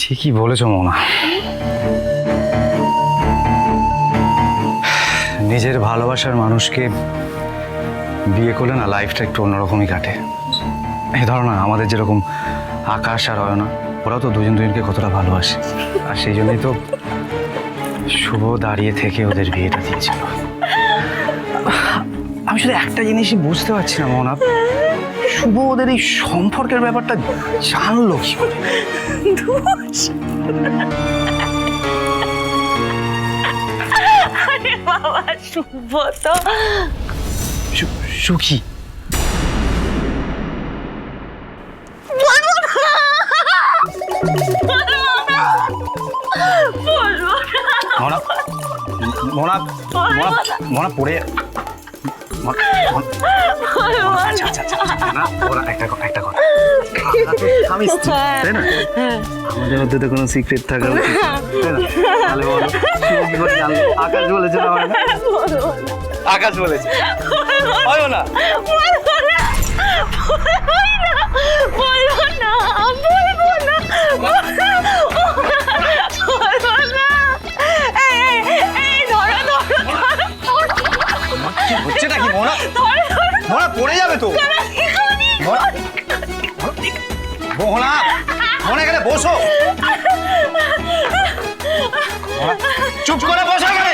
ঠিকই বলেছ মোনা। নিজের ভালোবাসার মানুষকে বিয়ে করলে না লাইফটা একটু অন্যরকমই কাটে। এই ধরো না, আমাদের যেরকম আকাশ আর অয়না, ওরাও তো দুজন দুজনকে কতটা ভালোবাসে, আর সেই জন্যই তো শুভ দাঁড়িয়ে থেকে ওদের বিয়েটা দিয়েছিল। আমি শুধু একটা জিনিসই বুঝতে পারছি না মোনা, শুভ ওদের এই সম্পর্কের ব্যাপারটা জানলো কি করে? আরে বাবা, শুভ তো সুখী। মোনা মোনা মোনা মোনা পড়ে আমাদের মধ্যে তো কোনো সিক্রেট থাকা উচিত না, তাই না? তাহলে বলো, শুভ কি করে জানলো? আকাশ বলেছে না? আকাশ বলেছে, হয় না? হচ্ছে নাকি মোনা? মোনা পড়ে যাবে তো। মোনা মোনা এখানে বসো। চুপ করে বসো এখানে।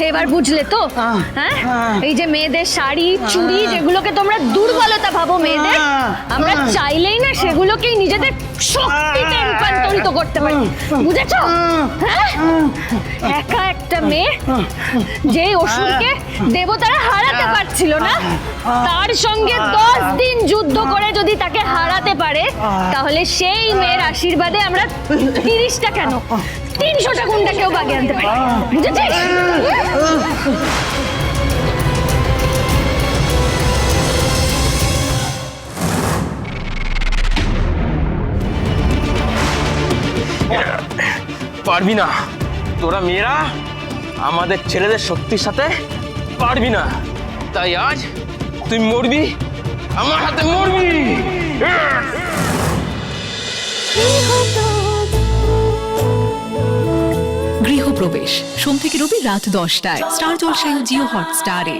এবার বুঝলে তো? হ্যাঁ, এই যে মেয়েদের শাড়ি চুড়ি যেগুলোকে তোমরা দুর্বলতা ভাবো মেয়েদের, আমরা চাইলেই না সেগুলোকেই নিজেদের শক্তিতে রূপান্তরিত করতে পারি, বুঝেছো? হ্যাঁ, একা একটা মেয়ে যে অসুরকে দেবতারা হারাতে পারছিল না, তার সঙ্গে 10 দিন যুদ্ধ করে যদি তাকে হারাতে পারে, তাহলে সেই মেয়ের আশীর্বাদে আমরা 30টা কেন 300টা গুন্ডাকেও বাগে আনতে পারি, বুঝেছিস? পারবি না, তোরা মেয়েরা আমাদের ছেলেদের শক্তির সাথে পারবি না, তাই আজ তুই মরবি, আমার হাতে মরবি। গৃহপ্রবেশ সোম থেকে রবি রাত 10টায় স্টার জলসায় ও জিও হটস্টারে।